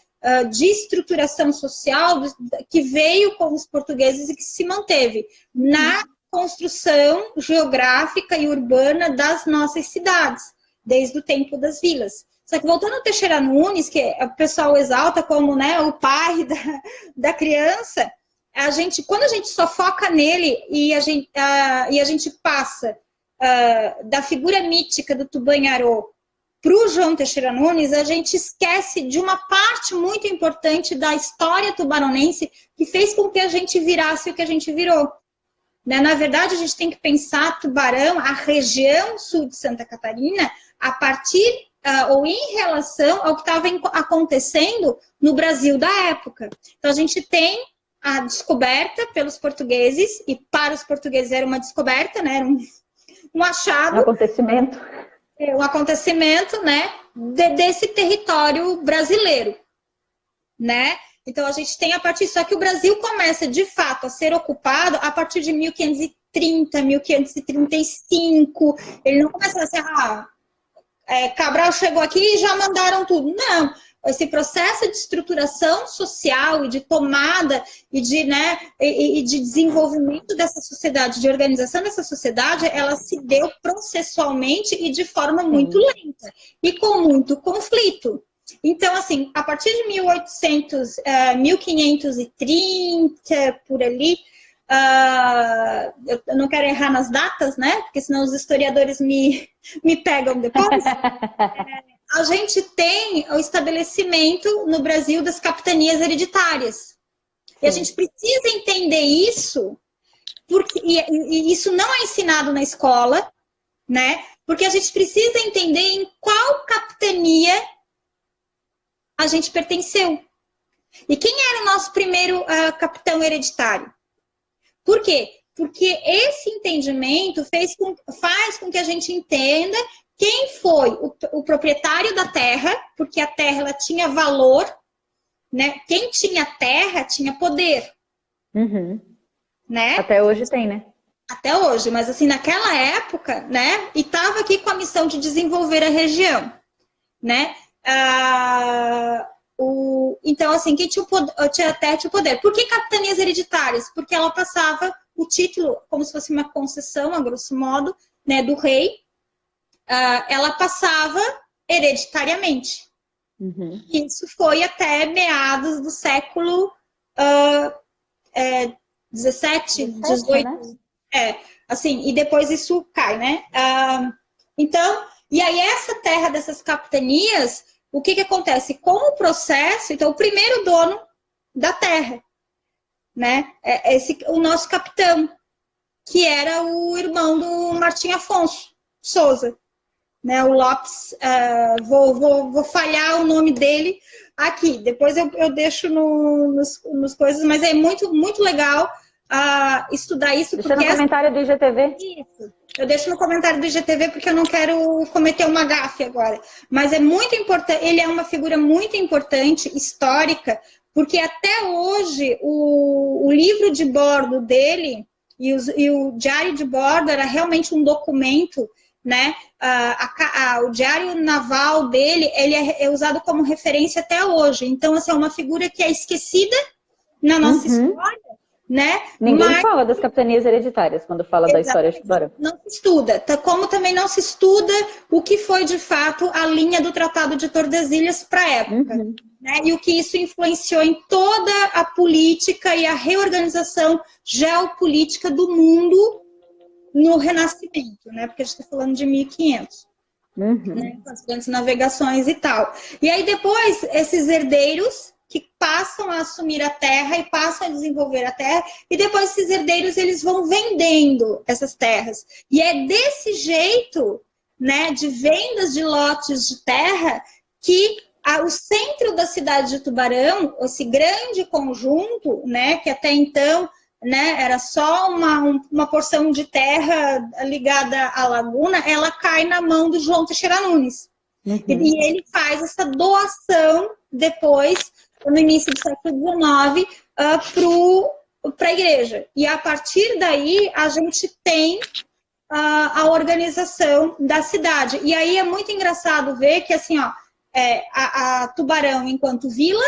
de estruturação social que veio com os portugueses e que se manteve na construção geográfica e urbana das nossas cidades, desde o tempo das vilas. Só que voltando ao Teixeira Nunes, que o pessoal exalta como, né, o pai da criança, quando a gente só foca nele e a gente passa da figura mítica do Tubanharô para o João Teixeira Nunes, a gente esquece de uma parte muito importante da história tubaronense que fez com que a gente virasse o que a gente virou. Né? Na verdade, a gente tem que pensar Tubarão, a região sul de Santa Catarina, a partir ou em relação ao que estava acontecendo no Brasil da época. Então, a gente tem a descoberta pelos portugueses, e para os portugueses era uma descoberta, né? Era um achado. Um acontecimento, né, desse território brasileiro, né? Então, a gente tem só que o Brasil começa, de fato, a ser ocupado a partir de 1530, 1535. Ele não começa assim, Cabral chegou aqui e já mandaram tudo. Não. Esse processo de estruturação social e de tomada e de desenvolvimento dessa sociedade, de organização dessa sociedade, ela se deu processualmente e de forma muito lenta e com muito conflito. Então, assim, a partir de 1530, por ali, eu não quero errar nas datas, né? Porque senão os historiadores me pegam depois. A gente tem o estabelecimento no Brasil das capitanias hereditárias. E a gente precisa entender isso, e isso não é ensinado na escola, né? Porque a gente precisa entender em qual capitania a gente pertenceu. E quem era o nosso primeiro capitão hereditário? Por quê? Porque esse entendimento faz com que a gente entenda quem foi o proprietário da terra, porque a terra ela tinha valor, né? Quem tinha terra tinha poder. Né? Até hoje tem, né? Até hoje, mas assim, naquela época, né? E estava aqui com a missão de desenvolver a região, né? Então, assim, quem tinha a terra tinha o poder. Por que capitanias hereditárias? Porque ela passava o título como se fosse uma concessão, a grosso modo, né, do rei, ela passava hereditariamente. Uhum. Isso foi até meados do século 17, 18, né? Assim, e depois isso cai, né? Então, e aí essa terra dessas capitanias, o que acontece? Com o processo, então o primeiro dono da terra, né? O nosso capitão, que era o irmão do Martim Afonso Souza, né? O Lopes, vou falhar o nome dele aqui, depois eu deixo nos coisas, mas é muito, muito legal estudar isso. Deixa no comentário do IGTV. Isso. Eu deixo no comentário do IGTV porque eu não quero cometer uma gafe agora. Mas é muito importante, ele é uma figura muito importante, histórica, porque até hoje o livro de bordo dele e o diário de bordo era realmente um documento, né? O diário naval dele, ele é usado como referência até hoje. Então, assim, é uma figura que é esquecida na nossa história, né? Ninguém fala das capitanias hereditárias quando fala da história de Tubarão. Não se estuda, como também não se estuda o que foi de fato a linha do Tratado de Tordesilhas para a época, né? E o que isso influenciou em toda a política e a reorganização geopolítica do mundo no Renascimento, né? Porque a gente está falando de 1500, né? Com as grandes navegações e tal. E aí depois esses herdeiros que passam a assumir a terra e passam a desenvolver a terra, e depois esses herdeiros eles vão vendendo essas terras. E é desse jeito, né, de vendas de lotes de terra, que o centro da cidade de Tubarão, esse grande conjunto, né, que até então, né, era só uma porção de terra ligada à laguna, ela cai na mão do João Teixeira Nunes. E ele faz essa doação depois, no início do século XIX, para a igreja. E a partir daí, a gente tem a organização da cidade. E aí é muito engraçado ver que, assim, ó, a Tubarão enquanto vila,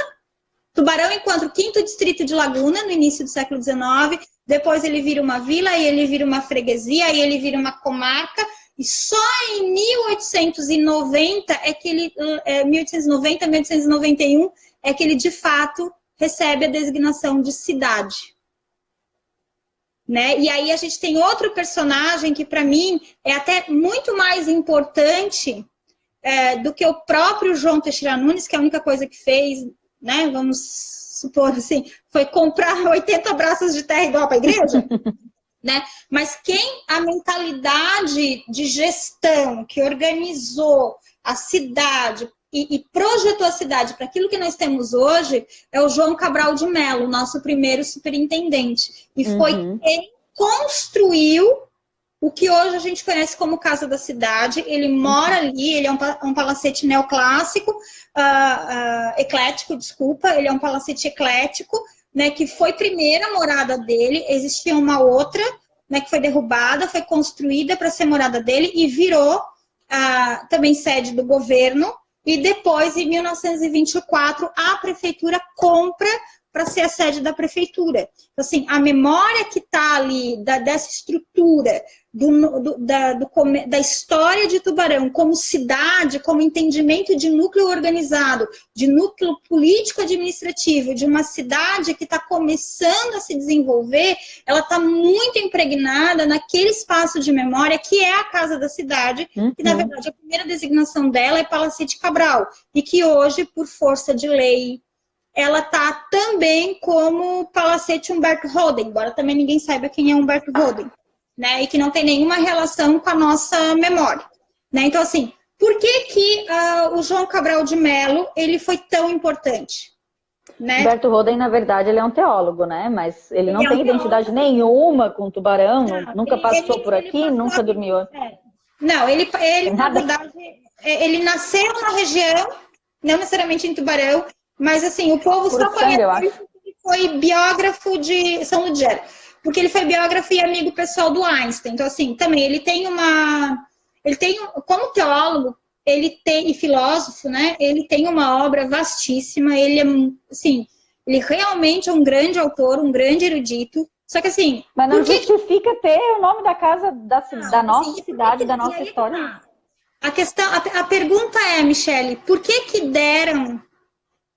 Tubarão enquanto 5º distrito de Laguna, no início do século XIX, depois ele vira uma vila, aí ele vira uma freguesia, aí ele vira uma comarca, e só em 1890 é que ele, 1890, 1891, é que ele de fato recebe a designação de cidade. Né? E aí a gente tem outro personagem que para mim é até muito mais importante do que o próprio João Teixeira Nunes, que é a única coisa que fez, né? Vamos supor assim, foi comprar 80 braços de terra igual para a igreja. Né? Mas a mentalidade de gestão que organizou a cidade e projetou a cidade para aquilo que nós temos hoje é o João Cabral de Melo, nosso primeiro superintendente. E foi quem construiu o que hoje a gente conhece como Casa da Cidade. Ele mora ali, ele é um palacete neoclássico, eclético, desculpa, ele é um palacete eclético, né, que foi primeira morada dele, existia uma outra, né, que foi derrubada, foi construída para ser morada dele e virou também sede do governo, e depois, em 1924, a prefeitura compra para ser a sede da prefeitura. Então, assim, a memória que está ali dessa estrutura, da história de Tubarão como cidade, como entendimento de núcleo organizado, de núcleo político-administrativo, de uma cidade que está começando a se desenvolver, ela está muito impregnada naquele espaço de memória que é a Casa da Cidade, que na verdade a primeira designação dela é Palacete Cabral, e que hoje, por força de lei, ela está também como Palacete Humberto Roden, embora também ninguém saiba quem é Humberto Roden, né? E que não tem nenhuma relação com a nossa memória, né? Então, assim, por que o João Cabral de Melo ele foi tão importante? Né? Humberto Roden, na verdade, ele é um teólogo, né? Mas ele não tem identidade nenhuma com Tubarão, nunca passou por aqui, nunca dormiu. Não, ele na verdade, ele nasceu na região, não necessariamente em Tubarão, mas assim, o povo só conhece ele porque ele foi biógrafo de São Ludgero, porque ele foi biógrafo e amigo pessoal do Einstein. Então, assim, também ele tem como teólogo, e filósofo, né? Ele tem uma obra vastíssima, ele é, assim, ele realmente é um grande autor, um grande erudito. Só que assim... Mas não justifica ter o nome da casa da nossa cidade, da nossa história. A pergunta é, Michele, por que deram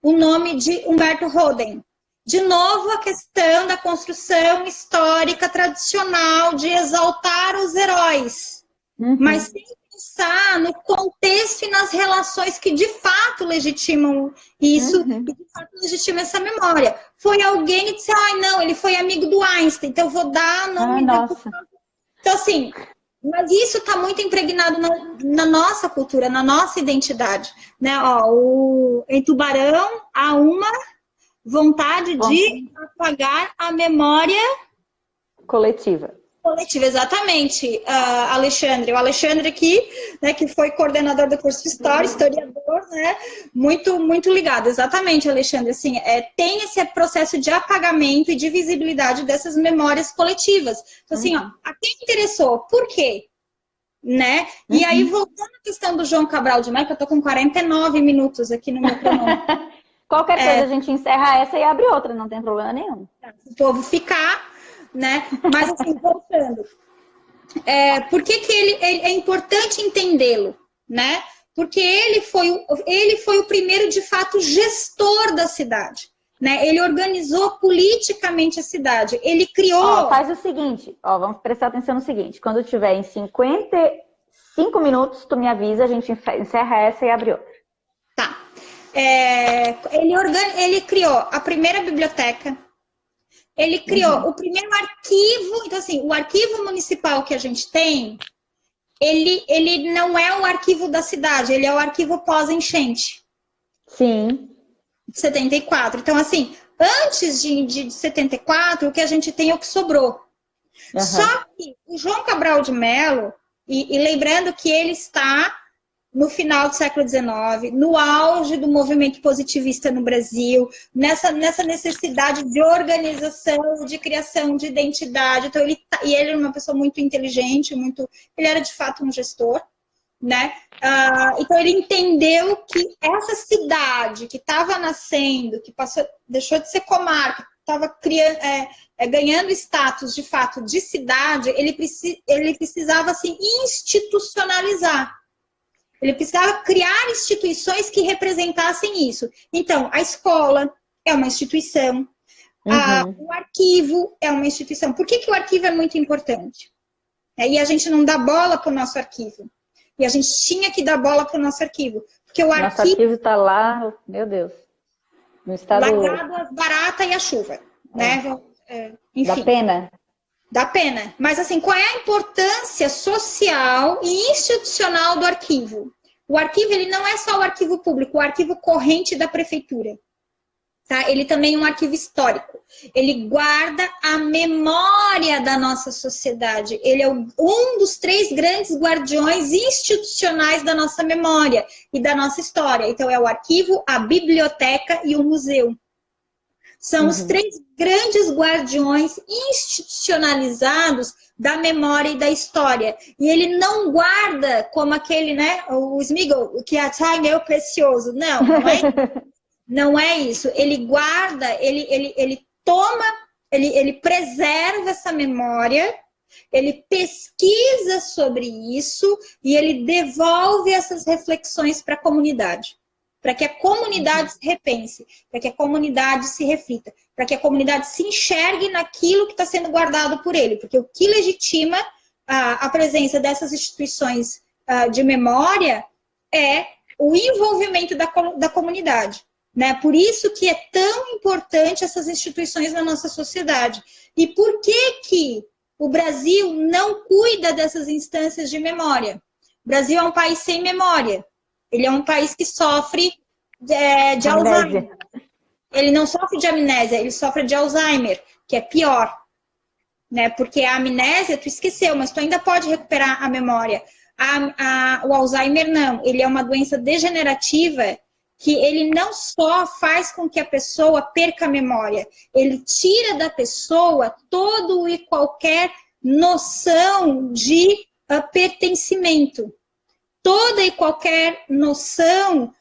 o nome de Humberto Roden? De novo, a questão da construção histórica tradicional de exaltar os heróis, mas sem pensar no contexto e nas relações que de fato legitimam isso, e de fato legitimam essa memória. Foi alguém que disse, não, ele foi amigo do Einstein, então eu vou dar nome Então, assim, mas isso está muito impregnado na nossa cultura, na nossa identidade. Né? Em Tubarão há uma vontade de apagar a memória coletiva. Exatamente, Alexandre. O Alexandre aqui, né, que foi coordenador do curso de História, historiador, né, muito ligado. Exatamente, Alexandre. Assim, tem esse processo de apagamento e de visibilidade dessas memórias coletivas. Então, assim, a quem interessou? Por quê? Né? E aí, voltando à questão do João Cabral de Melo, que eu estou com 49 minutos aqui no meu cronômetro. Qualquer coisa a gente encerra essa e abre outra, não tem problema nenhum. O povo ficar, né? Mas assim, voltando. Por que ele é importante entendê-lo, né? Porque ele foi o primeiro, de fato, gestor da cidade. Né? Ele organizou politicamente a cidade. Ele criou... faz o seguinte, vamos prestar atenção no seguinte. Quando tiver em 55 minutos, tu me avisa, a gente encerra essa e abre outra. Tá. Ele criou a primeira biblioteca, ele criou o primeiro arquivo. Então, assim, o arquivo municipal que a gente tem, ele não é o arquivo da cidade, ele é o arquivo pós-enchente. Sim. De 74. Então, assim, antes de 74, o que a gente tem é o que sobrou. Só que o João Cabral de Melo, e lembrando que ele está no final do século XIX, no auge do movimento positivista no Brasil, nessa necessidade de organização, de criação de identidade. Então, ele era uma pessoa muito inteligente, ele era de fato um gestor, né? Então, ele entendeu que essa cidade que estava nascendo, que deixou de ser comarca, estava ganhando status de fato de cidade, ele precisava assim, institucionalizar. Ele precisava criar instituições que representassem isso. Então, a escola é uma instituição, o arquivo é uma instituição. Por que o arquivo é muito importante? E a gente não dá bola para o nosso arquivo. E a gente tinha que dar bola para o nosso arquivo. Porque o arquivo está lá, meu Deus, no estado... largado as baratas e a chuva. Né? Enfim. Dá pena. Dá pena. Mas, assim, qual é a importância social e institucional do arquivo? O arquivo, ele não é só o arquivo público, o arquivo corrente da prefeitura. Tá? Ele também é um arquivo histórico. Ele guarda a memória da nossa sociedade. Ele é um dos 3 grandes guardiões institucionais da nossa memória e da nossa história. Então, é o arquivo, a biblioteca e o museu. São os 3 grandes guardiões institucionalizados da memória e da história. E ele não guarda como aquele, né, o Smigel, que é meu precioso. Não, não é, não é isso. Ele guarda, ele toma, ele preserva essa memória, ele pesquisa sobre isso e ele devolve essas reflexões para a comunidade. Para que a comunidade se repense, para que a comunidade se reflita, para que a comunidade se enxergue naquilo que está sendo guardado por ele. Porque o que legitima a presença dessas instituições de memória é o envolvimento da comunidade. Né? Por isso que é tão importante essas instituições na nossa sociedade. E por que o Brasil não cuida dessas instâncias de memória? O Brasil é um país sem memória. Ele é um país que sofre de Alzheimer. Ele não sofre de amnésia, ele sofre de Alzheimer, que é pior. Né? Porque a amnésia, tu esqueceu, mas tu ainda pode recuperar a memória. O Alzheimer não, ele é uma doença degenerativa que ele não só faz com que a pessoa perca a memória, ele tira da pessoa todo e qualquer noção de pertencimento. Toda e qualquer noção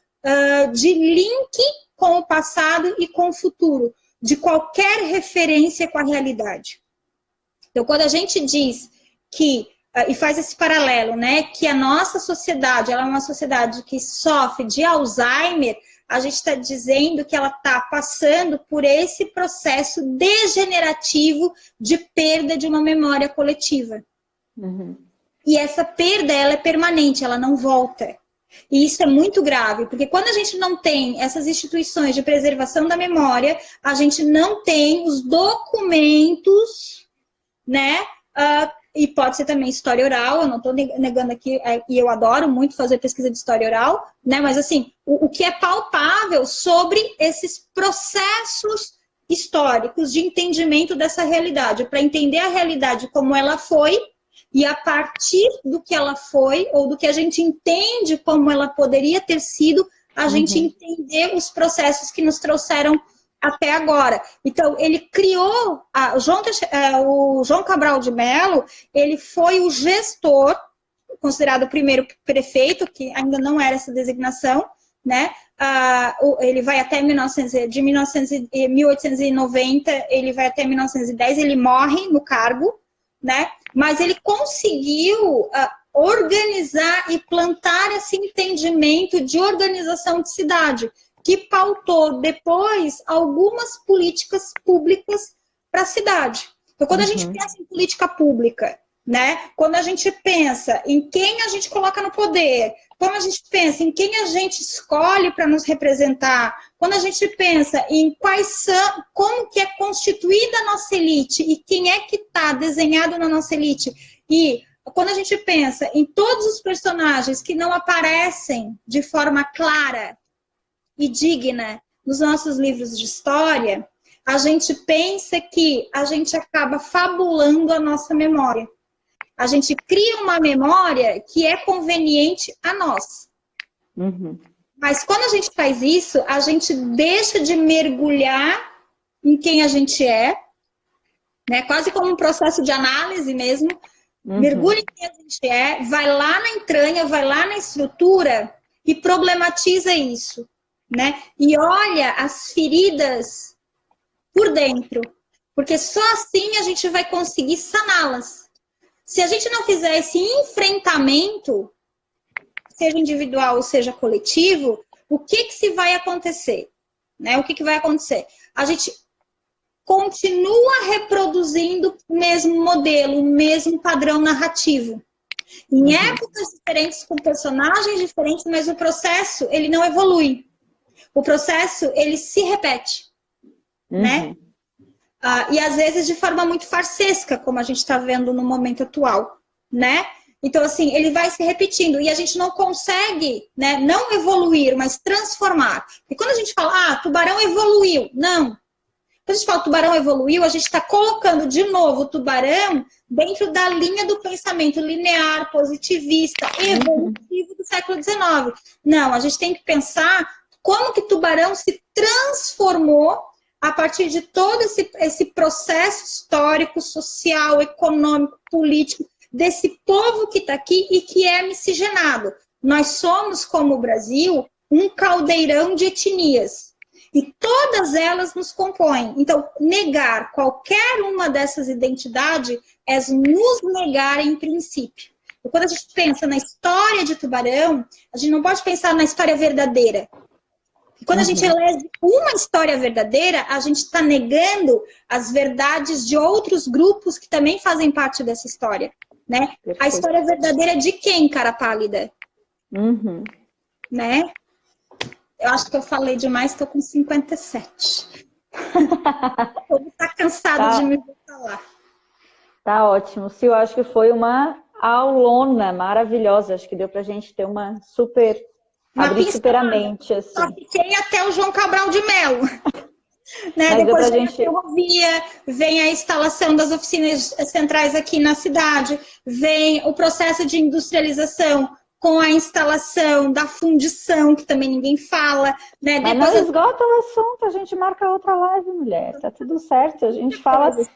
de link com o passado e com o futuro, de qualquer referência com a realidade. Então, quando a gente diz que e faz esse paralelo, né, que a nossa sociedade, ela é uma sociedade que sofre de Alzheimer, a gente está dizendo que ela está passando por esse processo degenerativo de perda de uma memória coletiva. Uhum. E essa perda, ela é permanente, ela não volta. E isso é muito grave, porque quando a gente não tem essas instituições de preservação da memória, a gente não tem os documentos, né? E pode ser também história oral, eu não estou negando aqui, e eu adoro muito fazer pesquisa de história oral, né? Mas assim, o que é palpável sobre esses processos históricos de entendimento dessa realidade, para entender a realidade como ela foi, e a partir do que ela foi, ou do que a gente entende como ela poderia ter sido, a gente entender os processos que nos trouxeram até agora. Então, ele criou, o João Cabral de Melo, ele foi o gestor, considerado o primeiro prefeito, que ainda não era essa designação, né? Ele vai até 1890, ele vai até 1910, ele morre no cargo, né? Mas ele conseguiu organizar e plantar esse entendimento de organização de cidade, que pautou depois algumas políticas públicas para a cidade. Então, quando a gente pensa em política pública, né? Quando a gente pensa em quem a gente coloca no poder, quando a gente pensa em quem a gente escolhe para nos representar, quando a gente pensa em como que é constituída a nossa elite e quem é que está desenhado na nossa elite, e quando a gente pensa em todos os personagens que não aparecem de forma clara e digna nos nossos livros de história, a gente pensa que a gente acaba fabulando a nossa memória. A gente cria uma memória que é conveniente a nós. Mas quando a gente faz isso, a gente deixa de mergulhar em quem a gente é, né? Quase como um processo de análise mesmo. Mergulha em quem a gente é, vai lá na entranha, vai lá na estrutura e problematiza isso, né? E olha as feridas por dentro, porque só assim a gente vai conseguir saná-las. Se a gente não fizer esse enfrentamento, seja individual ou seja coletivo, o que se vai acontecer? Né? O que vai acontecer? A gente continua reproduzindo o mesmo modelo, o mesmo padrão narrativo. Em épocas diferentes, com personagens diferentes, mas o processo, ele não evolui. O processo, ele se repete, né? E às vezes de forma muito farsesca, como a gente está vendo no momento atual, né? Então, assim, ele vai se repetindo e a gente não consegue, né, não evoluir, mas transformar. E quando a gente fala, tubarão evoluiu, não. Quando a gente fala tubarão evoluiu, a gente está colocando de novo o tubarão dentro da linha do pensamento linear, positivista, evolutivo do século XIX. Não, a gente tem que pensar como que tubarão se transformou a partir de todo esse processo histórico, social, econômico, político, desse povo que está aqui e que é miscigenado. Nós somos, como o Brasil, um caldeirão de etnias. E todas elas nos compõem. Então, negar qualquer uma dessas identidades é nos negar em princípio. E quando a gente pensa na história de Tubarão, a gente não pode pensar na história verdadeira. E quando a gente elege uma história verdadeira, a gente está negando as verdades de outros grupos que também fazem parte dessa história. Né? A história verdadeira é de quem, cara pálida? Né? Eu acho que eu falei demais, estou com 57. Vou estar cansado de me falar. Tá ótimo. Sil, acho que foi uma aulona maravilhosa. Acho que deu pra gente ter uma super... abrir super a mente, assim. Só fiquei até o João Cabral de Melo. Né? Depois vem a ferrovia, vem a instalação das oficinas centrais aqui na cidade, vem o processo de industrialização com a instalação da fundição, que também ninguém fala. Né? Mas não esgota o assunto, a gente marca outra live, mulher. Tá tudo certo, a gente fala de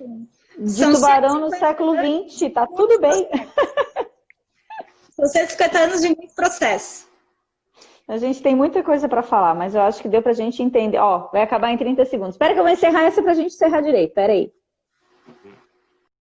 tubarão no século XX, tá tudo bem. São 150 anos de muito processo. A gente tem muita coisa para falar, mas eu acho que deu pra gente entender. Ó, vai acabar em 30 segundos. Espera que eu vou encerrar essa pra gente encerrar direito. Espera aí.